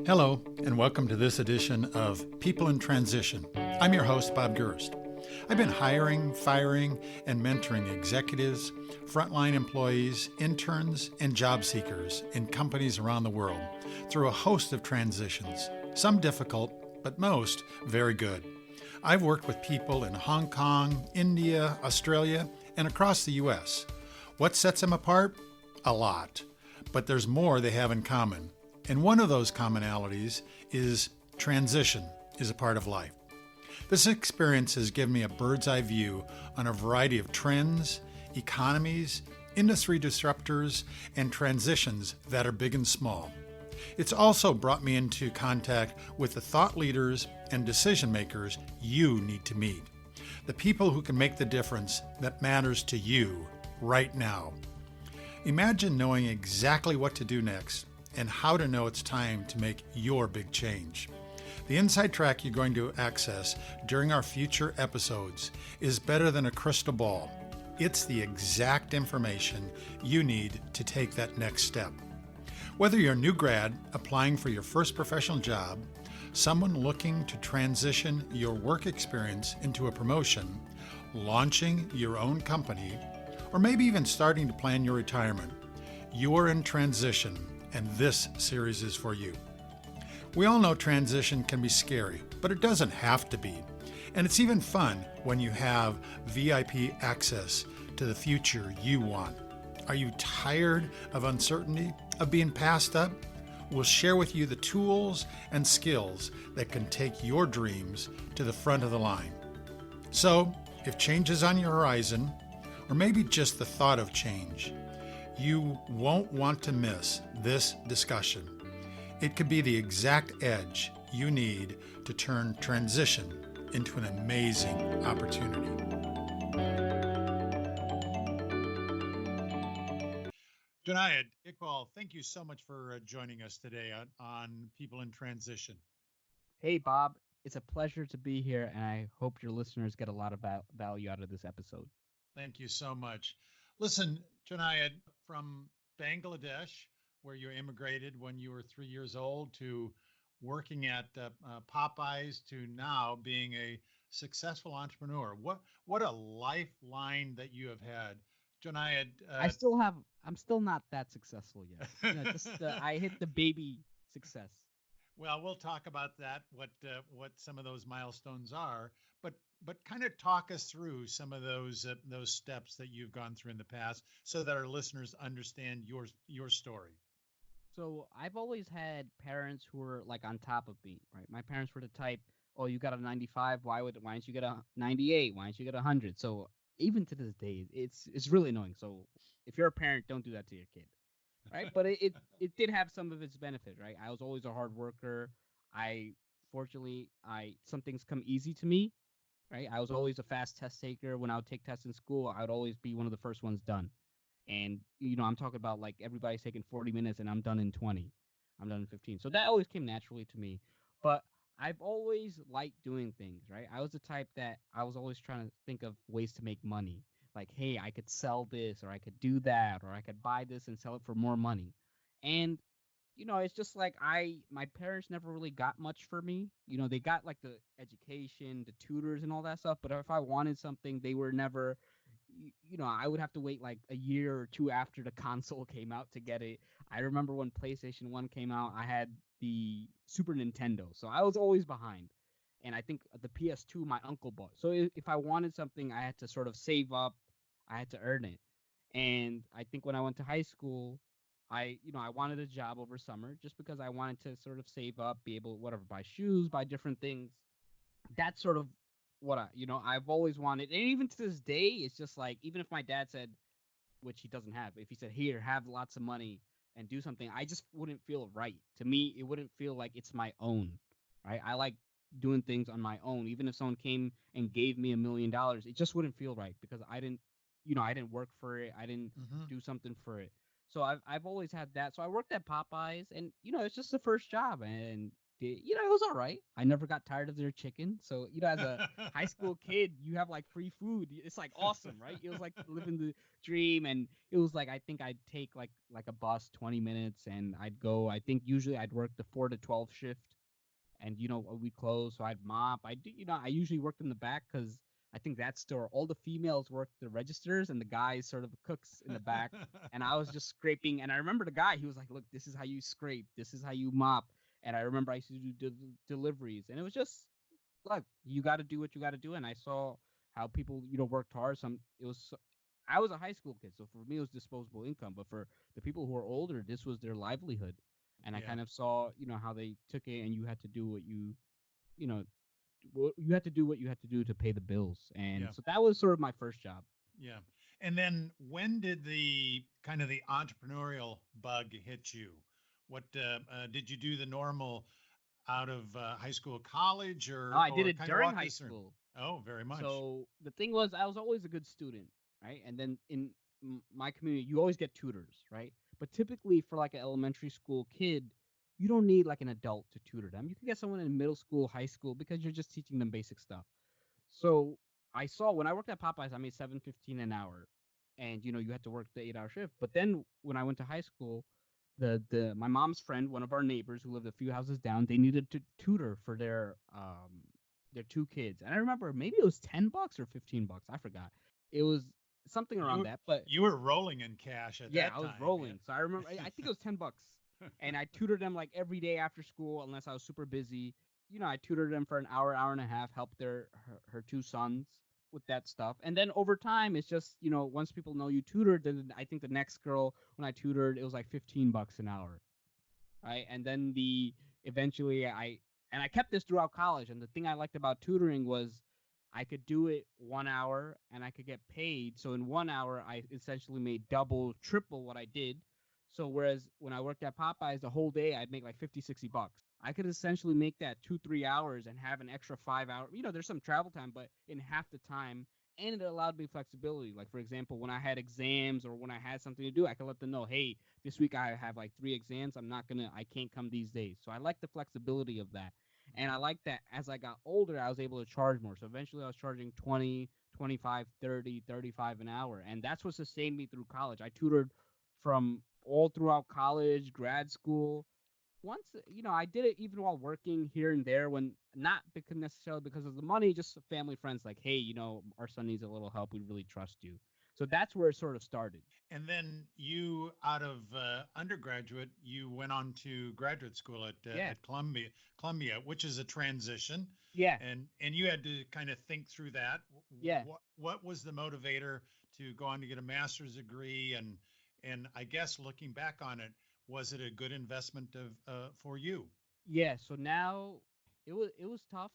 Hello, and welcome to this edition of People in Transition. I'm your host, Bob Durst. I've been hiring, firing, and mentoring executives, frontline employees, interns, and job seekers in companies around the world through a host of transitions, some difficult, but most very good. I've worked with people in Hong Kong, India, Australia, and across the U.S. What sets them apart? A lot. But there's more they have in common. And one of those commonalities is transition is a part of life. This experience has given me a bird's eye view on a variety of trends, economies, industry disruptors, and transitions that are big and small. It's also brought me into contact with the thought leaders and decision makers you need to meet. The people who can make the difference that matters to you right now. Imagine knowing exactly what to do next and how to know it's time to make your big change. The inside track you're going to access during our future episodes is better than a crystal ball. It's the exact information you need to take that next step. Whether you're a new grad applying for your first professional job, someone looking to transition your work experience into a promotion, launching your own company, or maybe even starting to plan your retirement, you're in transition, and this series is for you. We all know transition can be scary, but it doesn't have to be. And it's even fun when you have VIP access to the future you want. Are you tired of uncertainty, of being passed up? We'll share with you the tools and skills that can take your dreams to the front of the line. So, if change is on your horizon, or maybe just the thought of change, you won't want to miss this discussion. It could be the exact edge you need to turn transition into an amazing opportunity. Jonaed Iqbal, thank you so much for joining us today on People in Transition. Hey, Bob. It's a pleasure to be here, and I hope your listeners get a lot of value out of this episode. Thank you so much. Listen, Jonaed, from Bangladesh, where you immigrated when you were 3 years old, to working at Popeyes, to now being a successful entrepreneur. What a lifeline that you have had, Jonaed. I'm still not that successful yet. I hit the baby success. Well, we'll talk about that. What some of those milestones are, but kind of talk us through some of those steps that you've gone through in the past, so that our listeners understand your story. So I've always had parents who were like on top of me, right? My parents were the type, oh, you got a 95, why don't you get a 98? Why don't you get 100? So even to this day, it's really annoying. So if you're a parent, don't do that to your kid, right? But it did have some of its benefit, right? I was always a hard worker. I Fortunately, I some things come easy to me, right? I was always a fast test taker. When I would take tests in school, I would always be one of the first ones done. And I'm talking about like everybody's taking 40 minutes and I'm done in 20. I'm done in 15. So that always came naturally to me. But I've always liked doing things, right? I was the type that I was always trying to think of ways to make money. Like, hey, I could sell this, or I could do that, or I could buy this and sell it for more money. And it's just like my parents never really got much for me. They got like the education, the tutors and all that stuff, but if I wanted something, they were never I would have to wait like a year or two after the console came out to get it. I remember when PlayStation 1 came out, I had the Super Nintendo, so I was always behind. And I think the PS2 my uncle bought. So if I wanted something, I had to sort of save up, I had to earn it. And I think when I went to high school, I wanted a job over summer just because I wanted to sort of save up, be able whatever, buy shoes, buy different things. That's sort of what I've always wanted. And even to this day, it's just like, even if my dad said, which he doesn't have, if he said, here, have lots of money and do something, I just wouldn't feel right. To me, it wouldn't feel like it's my own, right? I like doing things on my own. Even if someone came and gave me $1 million, it just wouldn't feel right because I didn't work for it. I didn't Mm-hmm. do something for it. So I've always had that. So I worked at Popeyes, and it's just the first job, and did, it was all right. I never got tired of their chicken. So, as a high school kid, you have like free food. It's like awesome, right? It was like living the dream. And it was like, I think I'd take like a bus 20 minutes and I'd go. I think usually I'd work the 4 to 12 shift, and we close, so I'd mop. I do, I usually worked in the back because I think that store, all the females worked the registers and the guys sort of cooks in the back, and I was just scraping. And I remember the guy, he was like, "Look, this is how you scrape, this is how you mop." And I remember I used to do deliveries, and it was just like, you got to do what you got to do. And I saw how people worked hard. I was a high school kid, so for me it was disposable income, but for the people who are older, this was their livelihood. And I Yeah, kind of saw, how they took it, and you had to do what you know, you had to do what you had to do to pay the bills. And yeah, so that was sort of my first job. yeah. And then when did the kind of the entrepreneurial bug hit you? What did you do the normal out of high school, college, No, I did or it kind of during walk high us through? school. Oh, very much. So the thing was, I was always a good student, right? And then in my community, you always get tutors, right? But typically for like an elementary school kid, you don't need like an adult to tutor them. You can get someone in middle school, high school, because you're just teaching them basic stuff. So I saw when I worked at Popeyes, I made 7.15 an hour, and you had to work the 8-hour shift. But then when I went to high school, the my mom's friend, one of our neighbors who lived a few houses down, they needed to tutor for their two kids, and I remember maybe it was $10 or $15, I forgot. It was something around You that, but you were rolling in cash at yeah, that I was time. Yeah. rolling. So I remember, I think it was $10, and I tutored them like every day after school, unless I was super busy. I tutored them for an hour, hour and a half, helped her two sons with that stuff. And then over time, it's just, once people know you tutored, then I think the next girl when I tutored, it was like $15 an hour, right? And then the eventually I kept this throughout college. And the thing I liked about tutoring was I could do it 1 hour and I could get paid. So in 1 hour, I essentially made double, triple what I did. So whereas when I worked at Popeyes the whole day, I'd make like 50, $60. I could essentially make that 2, 3 hours and have an extra 5 hour. There's some travel time, but in half the time. And it allowed me flexibility. Like, for example, when I had exams or when I had something to do, I could let them know, hey, this week I have like 3 exams. I can't come these days. So I like the flexibility of that. And I like that as I got older, I was able to charge more. So eventually I was charging 20, 25, 30, 35 an hour. And that's what sustained me through college. I tutored from all throughout college, grad school. Once, I did it even while working here and there, when not because necessarily because of the money, just family friends like, hey, our son needs a little help. We really trust you. So that's where it sort of started. And then you, out of undergraduate, you went on to graduate school Yeah. at Columbia, which is a transition, Yeah. and you had to kind of think through that. Yeah. What was the motivator to go on to get a master's degree, and I guess looking back on it, was it a good investment of for you? Yeah, so now it was tough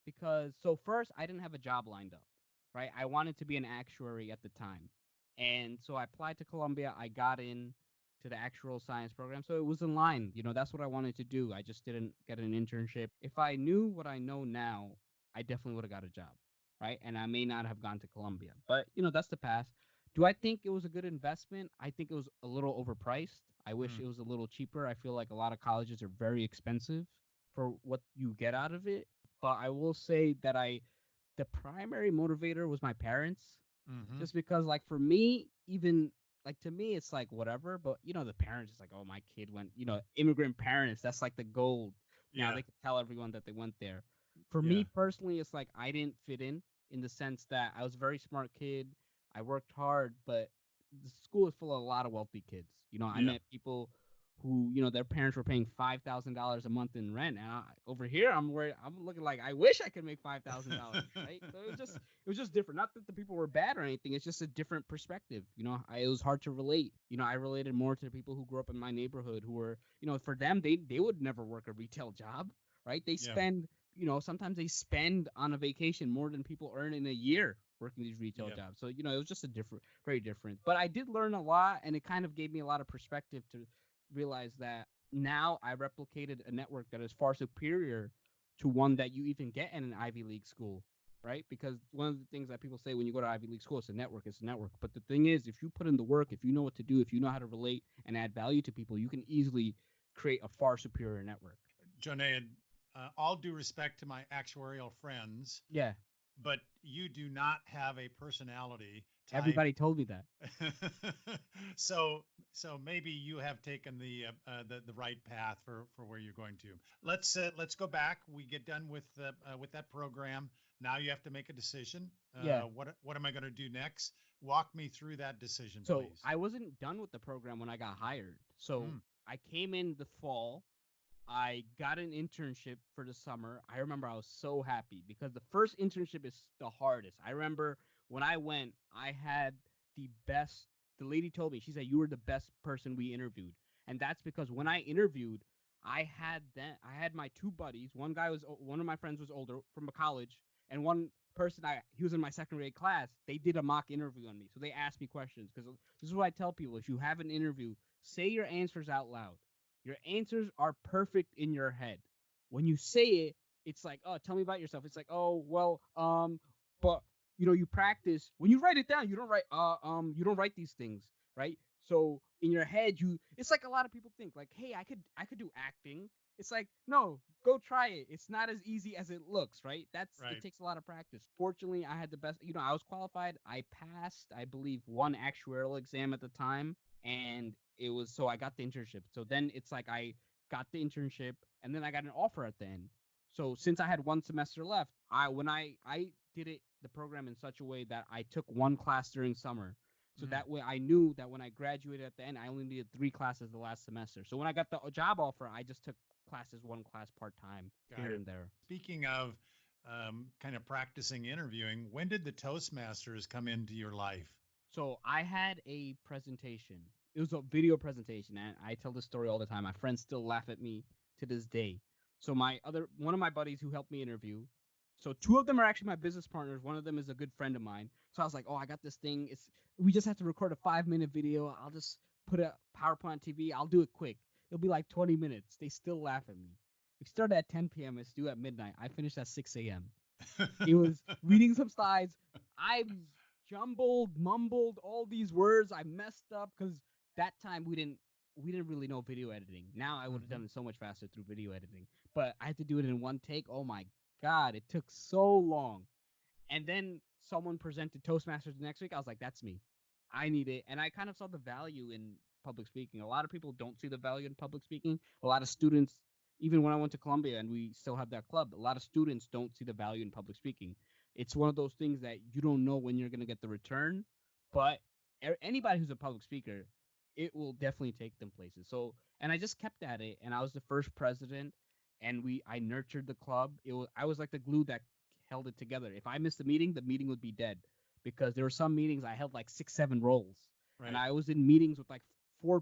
because so first I didn't have a job lined up, right? I wanted to be an actuary at the time. And so I applied to Columbia, I got in to the actuarial science program. So it was in line, that's what I wanted to do. I just didn't get an internship. If I knew what I know now, I definitely would have got a job, right? And I may not have gone to Columbia. But, that's the past. Do I think it was a good investment? I think it was a little overpriced. I wish Mm, it was a little cheaper. I feel like a lot of colleges are very expensive for what you get out of it. But I will say that the primary motivator was my parents, hmm. just because like for me, even like to me it's like whatever, but the parents is like, oh, my kid went, immigrant parents, that's like the gold. Now Yeah, they can tell everyone that they went there. For me yeah, personally, it's like I didn't fit in the sense that I was a very smart kid, I worked hard, but the school is full of a lot of wealthy kids. I yeah. met people who their parents were paying $5,000 a month in rent, and over here I'm worried, I'm looking like I wish I could make $5,000, right? So it was just different. Not that the people were bad or anything. It's just a different perspective. It was hard to relate. I related more to the people who grew up in my neighborhood who were, for them, they would never work a retail job, right? They Yeah, spend, sometimes they spend on a vacation more than people earn in a year working these retail yeah. jobs. So, it was just a different, very different. But I did learn a lot, and it kind of gave me a lot of perspective to realize that now I replicated a network that is far superior to one that you even get in an Ivy League school, right? Because one of the things that people say when you go to Ivy League school, it's a network, it's a network. But the thing is, if you put in the work, if you know what to do, if you know how to relate and add value to people, you can easily create a far superior network. Jonaed, all due respect to my actuarial friends, Yeah, but you do not have a personality type. everybody told me that. so so maybe you have taken the right path for where you're going to. Let's go back. We get done with that program. Now you have to make a decision. Yeah. What am I going to do next? Walk me through that decision, So please. I wasn't done with the program when I got hired. So Mm, I came in the fall. I got an internship for the summer. I remember I was so happy because the first internship is the hardest. I remember when I went, I had the best. The lady told me, she said, you were the best person we interviewed. And that's because when I interviewed, I had my two buddies. One of my friends was older from a college, and one person he was in my second grade class. They did a mock interview on me. So they asked me questions because this is what I tell people. If you have an interview, say your answers out loud. Your answers are perfect in your head. When you say it, it's like, oh, tell me about yourself. It's like, oh, well, but you practice when you write it down. You don't write these things, right? So in your head, it's like a lot of people think, like, hey, I could do acting. It's like, no, go try it. It's not as easy as it looks, right? It right. takes a lot of practice. Fortunately, I had the best. I was qualified. I passed, I believe, one actuarial exam at the time, and it was so I got the internship. So then it's like I got the internship, and then I got an offer at the end. So since I had one semester left, I did it the program in such a way that I took one class during summer. So Mm, that way I knew that when I graduated at the end, I only needed three classes the last semester. So when I got the job offer, I just took one class part time got here it. and there. Speaking of kind of practicing interviewing, when did the Toastmasters come into your life? So I had a presentation. It was a video presentation, and I tell this story all the time. My friends still laugh at me to this day. So one of my buddies who helped me interview. So two of them are actually my business partners. One of them is a good friend of mine. So I was like, oh, I got this thing. We just have to record a 5 minute video. I'll just put a PowerPoint on TV. I'll do it quick. It'll be like 20 minutes. They still laugh at me. We started at 10 p.m. It's due at midnight. I finished at 6 a.m. It was reading some slides. I jumbled, mumbled all these words. I messed up because that time we didn't really know video editing. Now I would have Hmm. done it so much faster through video editing. But I had to do it in one take. Oh my god, it took so long. And then someone presented Toastmasters the next week. I was like, that's me. I need it. And I kind of saw the value in public speaking. A lot of people don't see the value in public speaking. A lot of students, even when I went to Columbia and we still have that club, a lot of students don't see the value in public speaking. It's one of those things that you don't know when you're going to get the return, but anybody who's a public speaker, it will definitely take them places. So, and I just kept at it, and I was the first president, and I nurtured the club. I was like the glue that held it together. If I missed the meeting would be dead because there were some meetings I held like 6, 7 roles, and Right. I was in meetings with like four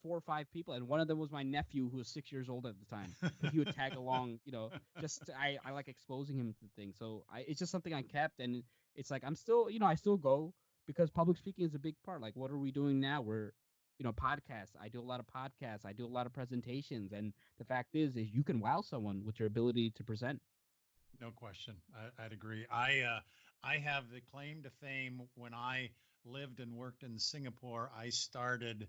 or five people, and one of them was my nephew who was 6 years old at the time because he would tag along. I like exposing him to things. So it's just something I kept, and it's like I'm still, I still go because public speaking is a big part. Like, what are we doing now? Podcasts. I do a lot of podcasts. I do a lot of presentations, and the fact is you can wow someone with your ability to present. No question. I'd agree. I have the claim to fame. When I lived and worked in Singapore, I started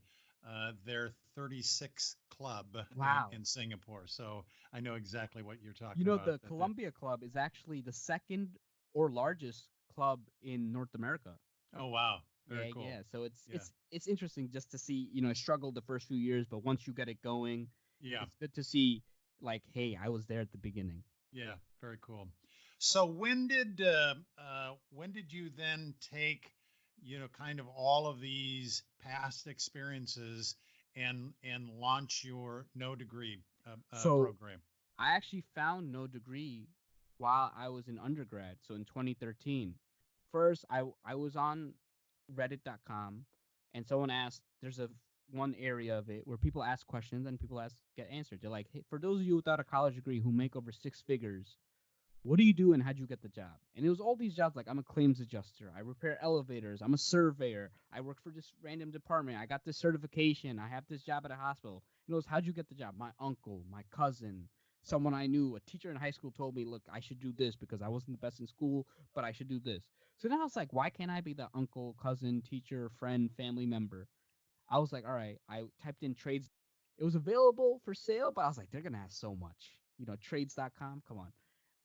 their 36 club Wow. in Singapore. So I know exactly what you're You talking know, about. the Columbia Club is actually the second or largest club in North America. Oh, wow. Very Yeah, cool. yeah. So it's Yeah. it's it's interesting just to see, I struggled the first few years, but once you get it going, Yeah. it's good to see like, hey, I was there at the beginning. Yeah. Very cool. So when did you then take, kind of all of these past experiences and launch your no degree So program? I actually found no degree while I was in undergrad. So in 2013, first I was on Reddit.com, and someone asked. There's a one area of it where people ask questions and people get answered. They're like, hey, for those of you without a college degree who make over 6 figures, what do you do and how'd you get the job? And it was all these jobs like I'm a claims adjuster, I repair elevators, I'm a surveyor, I work for this random department, I got this certification, I have this job at a hospital. And it was how'd you get the job? My uncle, my cousin, someone I knew, a teacher in high school told me, look, I should do this because I wasn't the best in school, but I should do this. So then I was like, why can't I be the uncle, cousin, teacher, friend, family member? I was like, all right, I typed in trades. It was available for sale, but I was like, they're gonna ask so much. trades.com. Come on.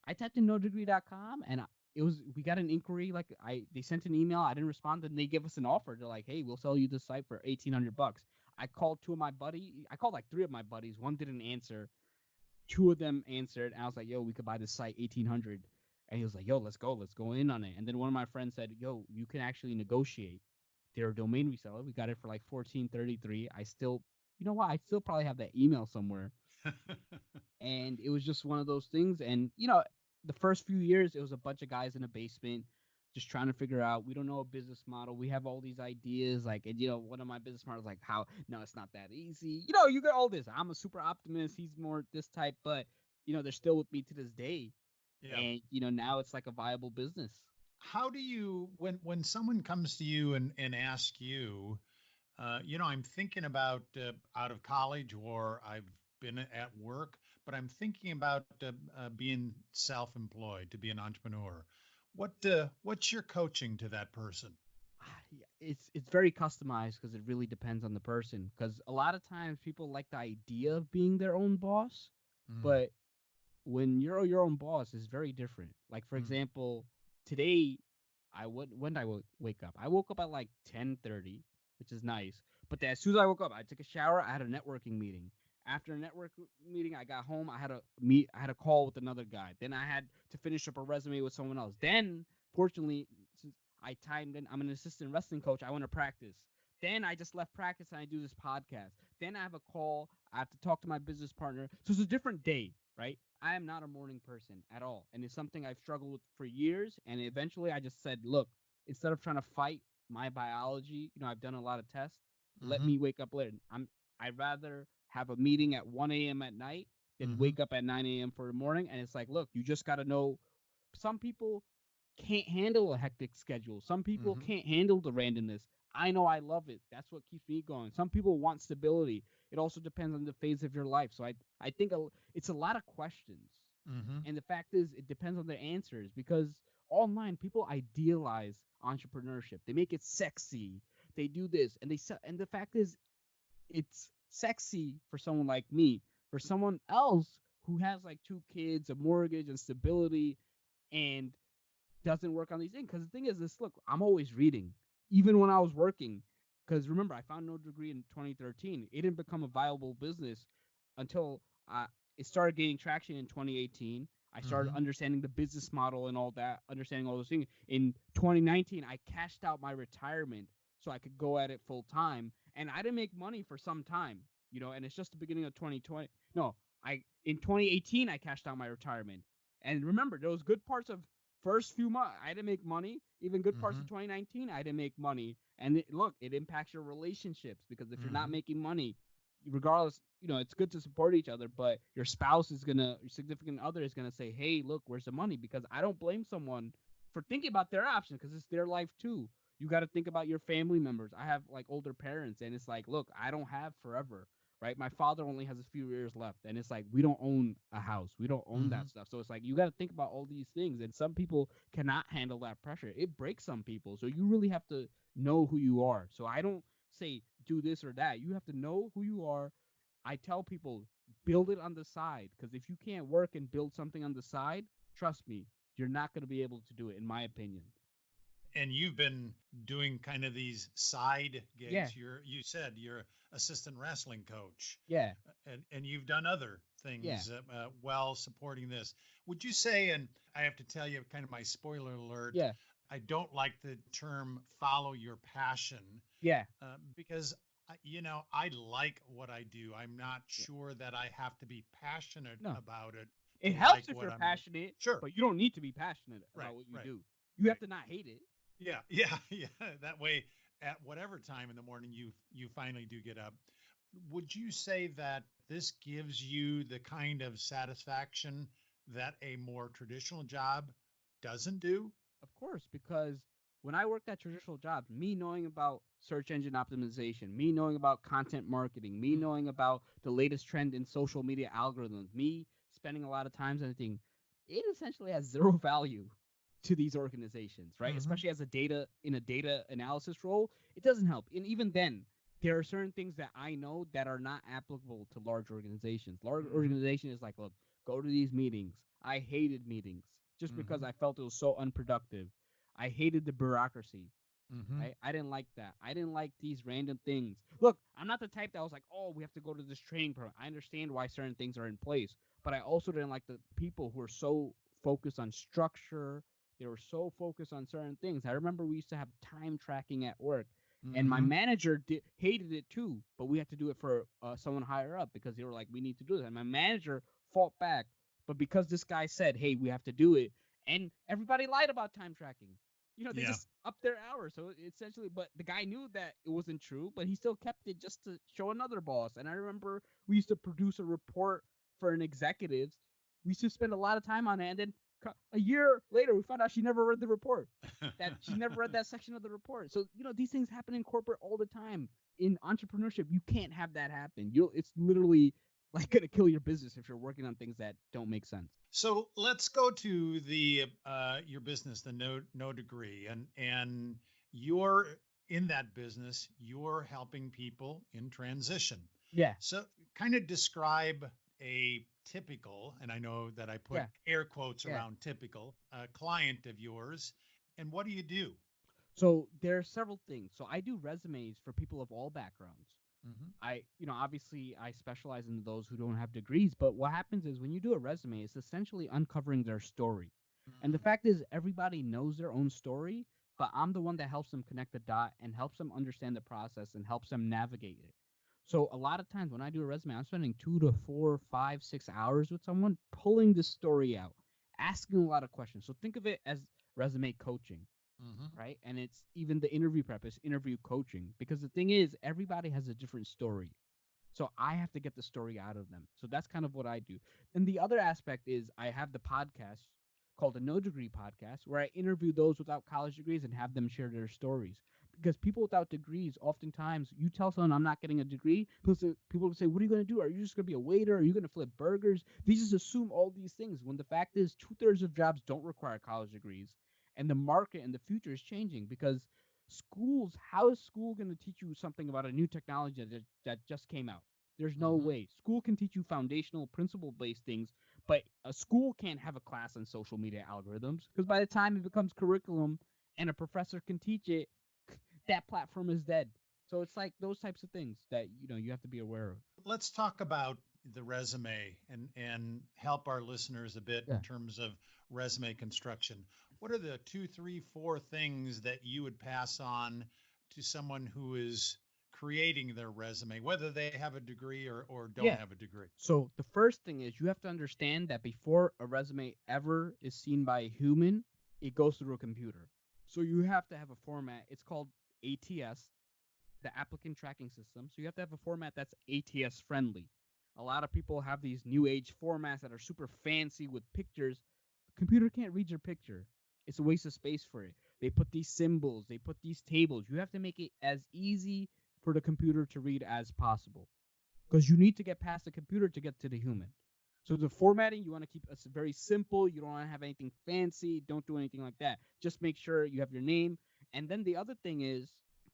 I typed in NoDegree.com and it was we got an inquiry. Like they sent an email. I didn't respond, and they gave us an offer. They're like, "Hey, we'll sell you this site for $1,800." I called two of my buddies. I called like three of my buddies. One didn't answer. Two of them answered. And I was like, "Yo, we could buy this site 1,800." And he was like, "Yo, let's go in on it." And then one of my friends said, "Yo, you can actually negotiate." They're a domain reseller. We got it for like 1433. I still, you know what? I still probably have that email somewhere. And it was just one of those things. And the first few years it was a bunch of guys in a basement just trying to figure out, we don't know a business model, we have all these ideas, like, and one of my business models, like, how, no, it's not that easy, you get all this. I'm a super optimist, he's more this type, but they're still with me to this day. Yeah. And now it's like a viable business. How do you, when someone comes to you and asks you, I'm thinking about out of college, or I've been at work, but I'm thinking about being self-employed, to be an entrepreneur. What's your coaching to that person? Yeah, it's very customized because it really depends on the person. Because a lot of times people like the idea of being their own boss, Mm, but when you're your own boss, it's very different. Like for mm, example, today when did I wake up? I woke up at like 10:30, which is nice. But then as soon as I woke up, I took a shower. I had a networking meeting. After a network meeting, I got home. I had a call with another guy. Then I had to finish up a resume with someone else. Then, fortunately, since I timed in, I'm an assistant wrestling coach. I went to practice. Then I just left practice and I do this podcast. Then I have a call. I have to talk to my business partner. So it's a different day, right? I am not a morning person at all. And it's something I've struggled with for years. And eventually I just said, look, instead of trying to fight my biology, I've done a lot of tests. Let mm-hmm, me wake up later. I'd rather have a meeting at 1 a.m. at night than mm-hmm, wake up at 9 a.m. for the morning. And it's like, look, you just got to know, some people can't handle a hectic schedule. Some people mm-hmm, can't handle the randomness. I know I love it. That's what keeps me going. Some people want stability. It also depends on the phase of your life. So I think it's a lot of questions. mm-hmm, And the fact is, it depends on their answers, because online people idealize entrepreneurship. They make it sexy. They do this and and the fact is, it's sexy for someone like me. For someone else who has like two kids, a mortgage, and stability, and doesn't work on these things. Because the thing is this, look, I'm always reading, even when I was working. Because remember, I found NoDegree in 2013. It didn't become a viable business until it started gaining traction in 2018. I started mm-hmm, understanding the business model and all that, understanding all those things. In 2019, I cashed out my retirement so I could go at it full time, and I didn't make money for some time, and it's just the beginning of 2020. No, I in 2018 I cashed out my retirement, and remember, there was good parts of first few months I didn't make money. Even good parts mm-hmm, of 2019 I didn't make money. And look, it impacts your relationships, because if you're not mm-hmm, making money, regardless, it's good to support each other, but your spouse is gonna, your significant other is gonna say, hey, look, where's the money? Because I don't blame someone for thinking about their options, because it's their life too. You got to think about your family members. I have like older parents, and it's like, look, I don't have forever, right? My father only has a few years left, and it's like, we don't own a house, we don't own mm-hmm. that stuff. So it's like, you got to think about all these things, and some people cannot handle that pressure. It breaks some people. So you really have to know who you are. So I don't say do this or that. You have to know who you are. I tell people, build it on the side, because if you can't work and build something on the side, trust me, you're not going to be able to do it, in my opinion. And you've been doing kind of these side Yeah, gigs. You said you're assistant wrestling coach, yeah, and you've done other yeah, things while supporting this. Would you say, and I have to tell you, kind of my spoiler alert, yeah, I don't like the term follow your passion yeah, because I like what I do. I'm not yeah. sure that I have to be passionate No, about it to it like helps if what you're I'm doing. passionate, Sure. but you don't need to be passionate Right. about what you Right. do. You have Right. to not hate it. Yeah, yeah, yeah. That way, at whatever time in the morning you finally do get up, would you say that this gives you the kind of satisfaction that a more traditional job doesn't do? Of course, because when I worked at traditional jobs, me knowing about search engine optimization, me knowing about content marketing, me knowing about the latest trend in social media algorithms, me spending a lot of time on anything, it essentially has zero value to these organizations, right? Mm-hmm. Especially as a data analysis role, it doesn't help. And even then, there are certain things that I know that are not applicable to large organizations. Large Mm-hmm. organization is like, look, go to these meetings. I hated meetings just because Mm-hmm. I felt it was so unproductive. I hated the bureaucracy. Mm-hmm. Right? I didn't like that. I didn't like these random things. Look, I'm not the type that was like, oh, we have to go to this training program. I understand why certain things are in place, but I also didn't like the people who are so focused on structure. They were so focused on certain things. I remember we used to have time tracking at work, and my Mm-hmm. manager hated it too, but we had to do it for someone higher up because they were like, we need to do this. And my manager fought back, but because this guy said, hey, we have to do it, and everybody lied about time tracking. They Yeah. just upped their hours. So essentially, but the guy knew that it wasn't true, but he still kept it just to show another boss. And I remember we used to produce a report for an executives. We used to spend a lot of time on it, and then a year later, we found out she never read the report. That she never read that section of the report. So these things happen in corporate all the time. In entrepreneurship, you can't have that happen. It's literally like gonna kill your business if you're working on things that don't make sense. So let's go to the your business, the no degree, and you're in that business. You're helping people in transition. Yeah, So kind of describe a typical, and I know that I put yeah, air quotes yeah. around typical, client of yours, and what do you do? So there are several things. So I do resumes for people of all backgrounds. Mm-hmm. Obviously I specialize in those who don't have degrees, but what happens is when you do a resume, it's essentially uncovering their story. And the Mm-hmm. fact is everybody knows their own story, but I'm the one that helps them connect the dot and helps them understand the process and helps them navigate it. So a lot of times when I do a resume, I'm spending 2 to 4, 5, 6 hours with someone pulling the story out, asking a lot of questions. So think of it as resume coaching, Mm-hmm. right? And it's even the interview prep is interview coaching because the thing is everybody has a different story. So I have to get the story out of them. So that's kind of what I do. And the other aspect is I have the podcast called the No Degree podcast where I interview those without college degrees and have them share their stories. Because people without degrees, oftentimes you tell someone I'm not getting a degree, people will say, what are you going to do? Are you just going to be a waiter? Are you going to flip burgers? They just assume all these things when the fact is 2/3 of jobs don't require college degrees. And the market and the future is changing because how is school going to teach you something about a new technology that just came out? There's no Mm-hmm. way. School can teach you foundational principle based things, but a school can't have a class on social media algorithms because by the time it becomes curriculum and a professor can teach it, that platform is dead. So it's like those types of things that you have to be aware of. Let's talk about the resume and help our listeners a bit in Yeah. terms of resume construction. What are the two, three, four things that you would pass on to someone who is creating their resume, whether they have a degree or don't Yeah. have a degree? So the first thing is you have to understand that before a resume ever is seen by a human, it goes through a computer. So you have to have a format. It's called ATS, the applicant tracking system. So you have to have a format that's ATS friendly. A lot of people have these new age formats that are super fancy with pictures. A computer can't read your picture. It's a waste of space for it. They put these symbols, they put these tables. You have to make it as easy for the computer to read as possible because you need to get past the computer to get to the human. So the formatting, you want to keep it very simple. You don't want to have anything fancy. Don't do anything like that. Just make sure you have your name. And then the other thing is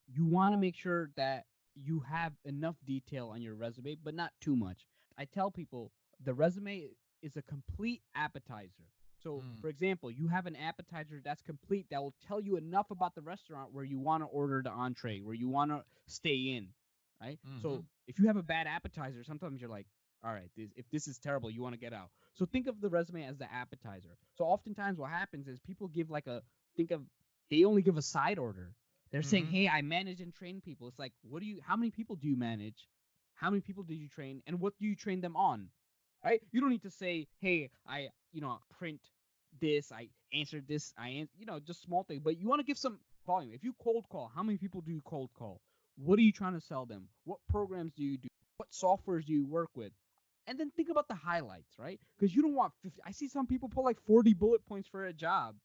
you want to make sure that you have enough detail on your resume, but not too much. I tell people the resume is a complete appetizer. So, Mm. for example, you have an appetizer that's complete that will tell you enough about the restaurant where you want to order the entree, where you want to stay in, right? Mm-hmm. So if you have a bad appetizer, sometimes you're like, all right, if this is terrible, you want to get out. So think of the resume as the appetizer. So oftentimes what happens is people give they only give a side order. They're saying, Mm-hmm. hey, I manage and train people. It's like, how many people do you manage? How many people did you train? And what do you train them on? Right? You don't need to say, hey, I, print this, I answered this, just small thing. But you want to give some volume. If you cold call, how many people do you cold call? What are you trying to sell them? What programs do you do? What softwares do you work with? And then think about the highlights, right? Because you don't want 50. I see some people put like 40 bullet points for a job.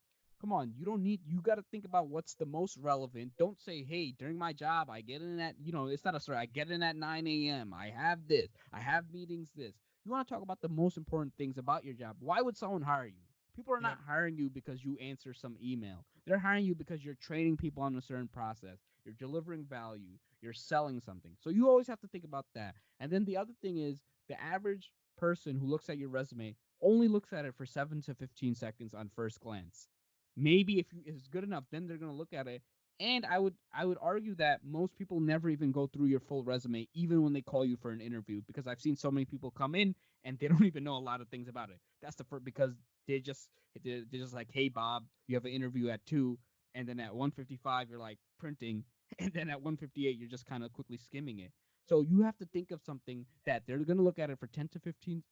Come on, you got to think about what's the most relevant. Don't say, hey, during my job, I get in at, it's not a story. I get in at 9 a.m. I have this. I have meetings this. You want to talk about the most important things about your job. Why would someone hire you? People are Yep. not hiring you because you answer some email. They're hiring you because you're training people on a certain process. You're delivering value. you're selling something. So you always have to think about that. And then the other thing is the average person who looks at your resume only looks at it for 7 to 15 seconds on first glance. Maybe if it's good enough, then they're going to look at it. And I would argue that most people never even go through your full resume, even when they call you for an interview, because I've seen so many people come in and they don't even know a lot of things about it. That's the first, because they're just like, hey Bob, you have an interview at 2, and then at 1:55 you're like printing, and then at 1:58 you're just kind of quickly skimming it. So you have to think of something that they're going to look at it for 10 to 15,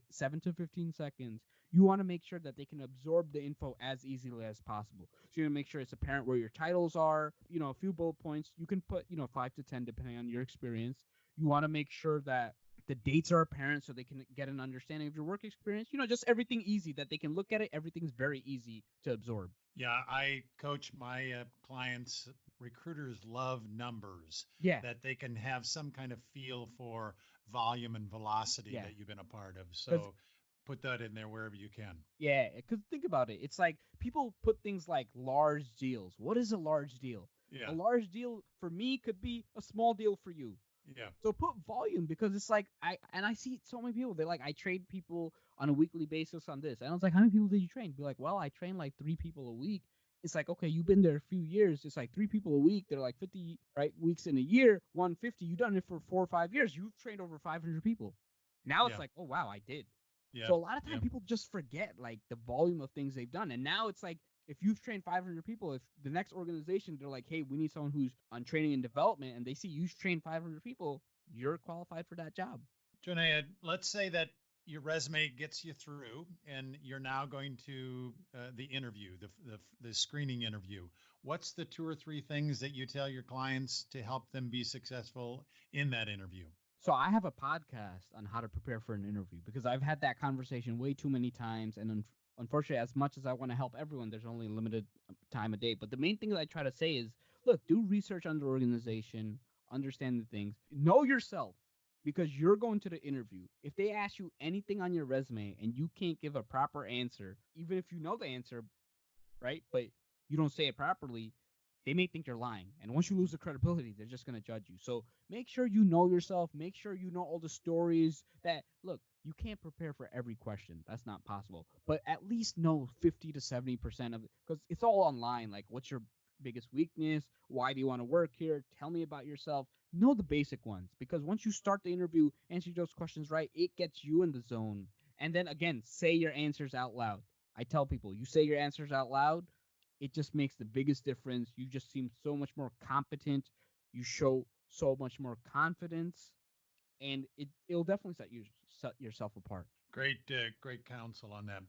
7 to 15 seconds. You want to make sure that they can absorb the info as easily as possible. So you want to make sure it's apparent where your titles are, a few bullet points. You can put, 5 to 10 depending on your experience. You want to make sure that the dates are apparent so they can get an understanding of your work experience. Just everything easy that they can look at it. Everything's very easy to absorb. Yeah, I coach my clients. Recruiters love numbers, Yeah. that they can have some kind of feel for volume and velocity Yeah. that you've been a part of. Because So put that in there wherever you can. Yeah, because think about it. It's like people put things like large deals. What is a large deal? A Yeah, large deal for me could be a small deal for you. yeah, So put volume, because it's like I see so many people. They're like, I trade people on a weekly basis on this. And I was like, how many people did you train? Be like, well, I train like 3 people a week. It's like, okay, you've been there a few years. It's like 3 people a week. They're like 50 right weeks in a year. 150. You've done it for 4 or 5 years. You've trained over 500 people. Now it's yeah, like, oh wow, I did. yeah, So a lot of time yeah. people just forget like the volume of things they've done. And now it's like, if you've trained 500 people, if the next organization, they're like, hey, we need someone who's on training and development, and they see you've trained 500 people, you're qualified for that job. Jonaed, let's say that your resume gets you through and you're now going to the interview, the screening interview. What's the 2 or 3 things that you tell your clients to help them be successful in that interview? So I have a podcast on how to prepare for an interview, because I've had that conversation way too many times, and unfortunately, as much as I want to help everyone, there's only limited time a day. But the main thing that I try to say is, look, do research on the organization, understand the things, know yourself, because you're going to the interview. If they ask you anything on your resume and you can't give a proper answer, even if you know the answer, right? But you don't say it properly, they may think you're lying. And once you lose the credibility, they're just going to judge you. So make sure you know yourself. Make sure you know all the stories that, look, you can't prepare for every question. That's not possible. But at least know 50 to 70% of it, because it's all online. Like, what's your biggest weakness? Why do you want to work here? Tell me about yourself. Know the basic ones, because once you start the interview, answer those questions right, it gets you in the zone. And then again, say your answers out loud. I tell people, you say your answers out loud, it just makes the biggest difference. You just seem so much more competent. You show so much more confidence, and it'll definitely set yourself apart. Great counsel on that.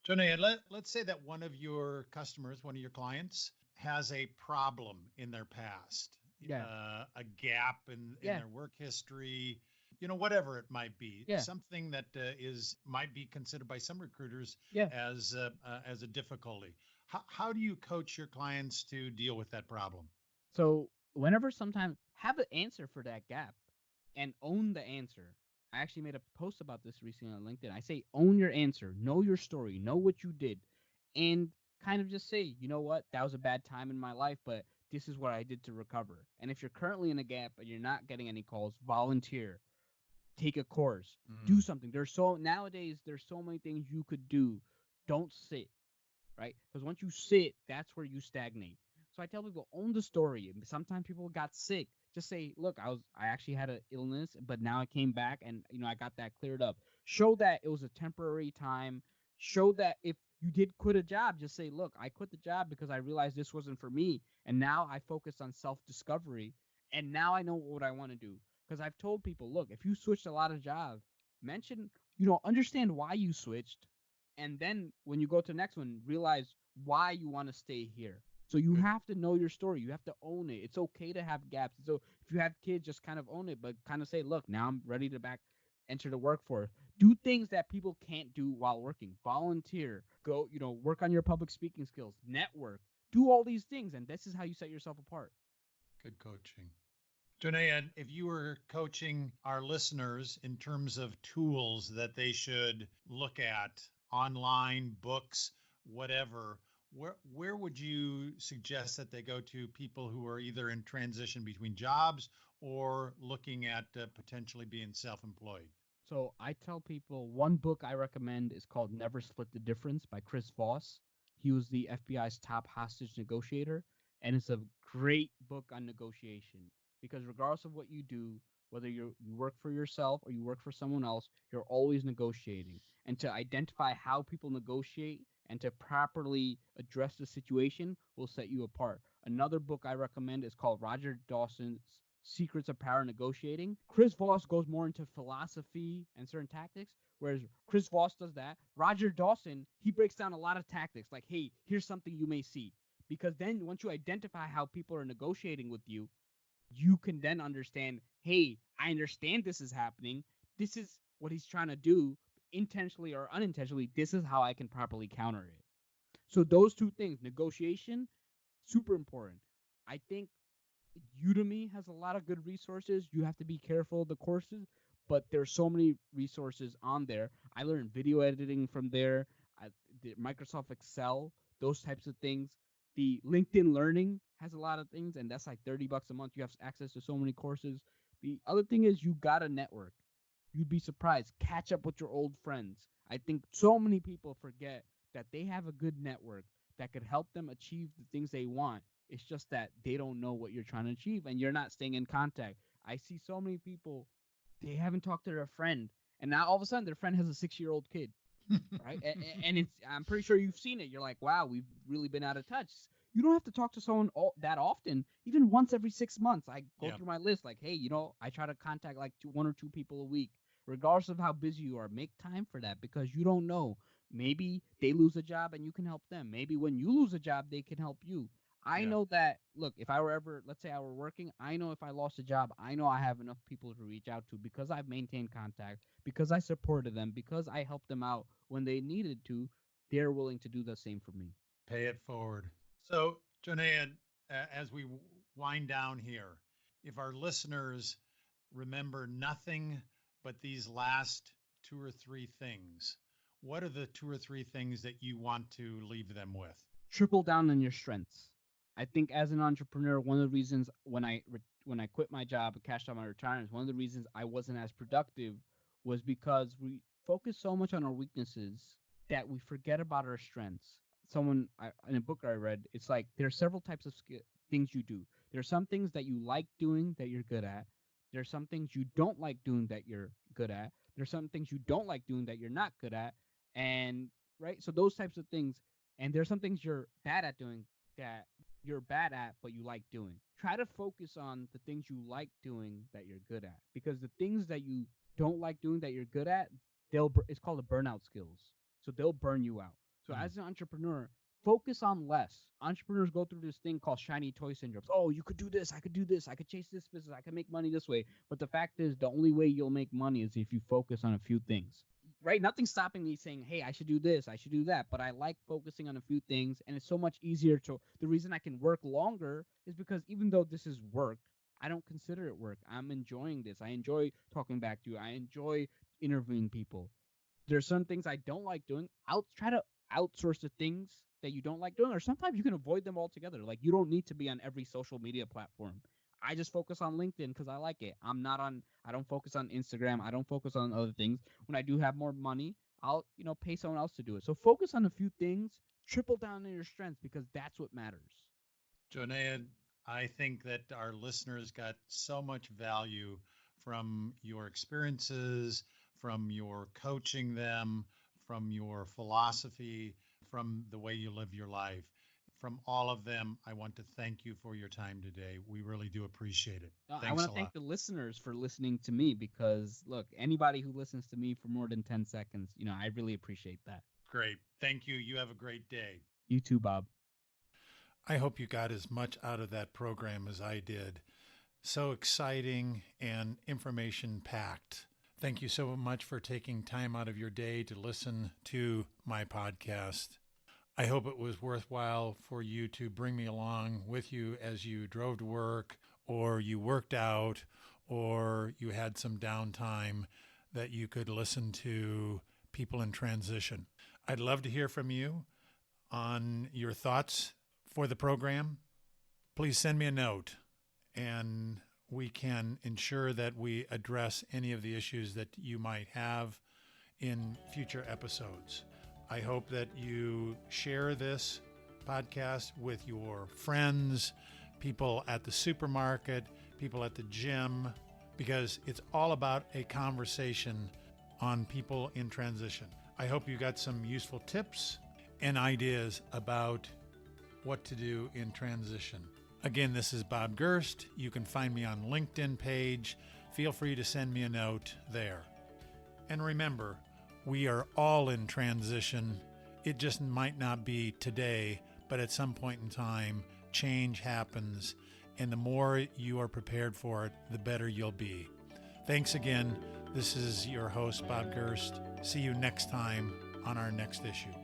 Jonaed, let's say that one of your customers, one of your clients, has a problem in their past, Yeah, a gap in yeah, their work history, whatever it might be, yeah, something that is might be considered by some recruiters yeah. as a difficulty. How do you coach your clients to deal with that problem? So whenever, sometimes have an answer for that gap and own the answer. I actually made a post about this recently on LinkedIn. I say, own your answer, know your story, know what you did, and kind of just say, you know what, that was a bad time in my life, but this is what I did to recover. And if you're currently in a gap and you're not getting any calls, volunteer, take a course, do Mm, something. There's so many things you could do. Don't sit, right? Because once you sit, that's where you stagnate. So I tell people, own the story. Sometimes people got sick. Just say, look, I actually had an illness, but now I came back and I got that cleared up. Show that it was a temporary time. Show that if you did quit a job, just say, look, I quit the job because I realized this wasn't for me, and now I focus on self-discovery, and now I know what I want to do. Because I've told people, look, if you switched a lot of jobs, mention, understand why you switched, and then when you go to the next one, realize why you want to stay here. So you good. have to know your story. You have to own it. It's okay to have gaps. So if you have kids, just kind of own it, but kind of say, look, now I'm ready to enter the workforce. Do things that people can't do while working. Volunteer. Go, work on your public speaking skills. Network. Do all these things, and this is how you set yourself apart. Good coaching. Jonaed, if you were coaching our listeners in terms of tools that they should look at, online, books, whatever, where would you suggest that they go to, people who are either in transition between jobs or looking at potentially being self-employed? So I tell people one book I recommend is called Never Split the Difference by Chris Voss. He was the FBI's top hostage negotiator, and it's a great book on negotiation because regardless of what you do, whether you work for yourself or you work for someone else, you're always negotiating. And to identify how people negotiate and to properly address the situation will set you apart. Another book I recommend is called Roger Dawson's Secrets of Power Negotiating. Chris Voss goes more into philosophy and certain tactics, whereas Chris Voss does that. Roger Dawson, he breaks down a lot of tactics, like, hey, here's something you may see. Because then once you identify how people are negotiating with you, you can then understand, hey, I understand this is happening. This is what he's trying to do, intentionally or unintentionally. This is how I can properly counter it. So those two things, negotiation, super important. I think Udemy has a lot of good resources. You have to be careful of the courses, but there's so many resources on there. I learned video editing from there, the Microsoft Excel, those types of things. The LinkedIn Learning has a lot of things, and that's like $30 a month. You have access to so many courses. The other thing is you got to network. You'd be surprised. Catch up with your old friends. I think so many people forget that they have a good network that could help them achieve the things they want. It's just that they don't know what you're trying to achieve and you're not staying in contact. I see so many people, they haven't talked to their friend, and now all of a sudden their friend has a 6-year-old kid, right? And it's, I'm pretty sure you've seen it. You're like, wow, we've really been out of touch. You don't have to talk to someone that often, even once every 6 months. I go through my list, like, hey, I try to contact like one or two people a week, regardless of how busy you are. Make time for that because you don't know. Maybe they lose a job and you can help them. Maybe when you lose a job, they can help you. I Yeah. know that, look, if I were ever, let's say I were working, I know if I lost a job, I know I have enough people to reach out to because I've maintained contact, because I supported them, because I helped them out when they needed to. They're willing to do the same for me. Pay it forward. So, Jonaed, as we wind down here, if our listeners remember nothing but these last two or three things, what are the two or three things that you want to leave them with? Triple down on your strengths. I think as an entrepreneur, one of the reasons when I quit my job and cashed out my retirement, one of the reasons I wasn't as productive was because we focus so much on our weaknesses that we forget about our strengths. In a book I read, it's like there are several types of things you do. There are some things that you like doing that you're good at. There are some things you don't like doing that you're good at. There are some things you don't like doing that you're not good at. And right, so those types of things, and there's some things you're bad at doing that you're bad at but you like doing. Try to focus on the things you like doing that you're good at, because the things that you don't like doing that you're good at, it's called the burnout skills, so they'll burn you out. So Mm. as an entrepreneur, focus on less. Entrepreneurs go through this thing called shiny toy syndrome. Oh, you could do this, I could do this, I could chase this business, I could make money this way. But the fact is, the only way you'll make money is if you focus on a few things. Right? Nothing's stopping me saying, hey, I should do this, I should do that. But I like focusing on a few things, and it's so much easier to. The reason I can work longer is because even though this is work, I don't consider it work. I'm enjoying this. I enjoy talking back to you. I enjoy interviewing people. There's some things I don't like doing. I'll try to outsource the things that you don't like doing, or sometimes you can avoid them altogether. Like, you don't need to be on every social media platform. I just focus on LinkedIn because I like it. I don't focus on Instagram. I don't focus on other things. When I do have more money, I'll, pay someone else to do it. So focus on a few things, triple down on your strengths because that's what matters. Jonaed, I think that our listeners got so much value from your experiences, from your coaching them, from your philosophy, from the way you live your life. From all of them, I want to thank you for your time today. We really do appreciate it. I Thanks want a to thank lot. the listeners for listening to me because, look, anybody who listens to me for more than 10 seconds, I really appreciate that. Great. Thank you. You have a great day. You too, Bob. I hope you got as much out of that program as I did. So exciting and information packed. Thank you so much for taking time out of your day to listen to my podcast. I hope it was worthwhile for you to bring me along with you as you drove to work, or you worked out, or you had some downtime, that you could listen to people in transition. I'd love to hear from you. on your thoughts for the program, please send me a note, and we can ensure that we address any of the issues that you might have in future episodes. I hope that you share this podcast with your friends, people at the supermarket, people at the gym, because it's all about a conversation on people in transition. I hope you got some useful tips and ideas about what to do in transition. Again, this is Bob Gerst. You can find me on LinkedIn page. Feel free to send me a note there. And remember, we are all in transition. It just might not be today, but at some point in time, change happens. And the more you are prepared for it, the better you'll be. Thanks again. This is your host, Bob Gerst. See you next time on our next issue.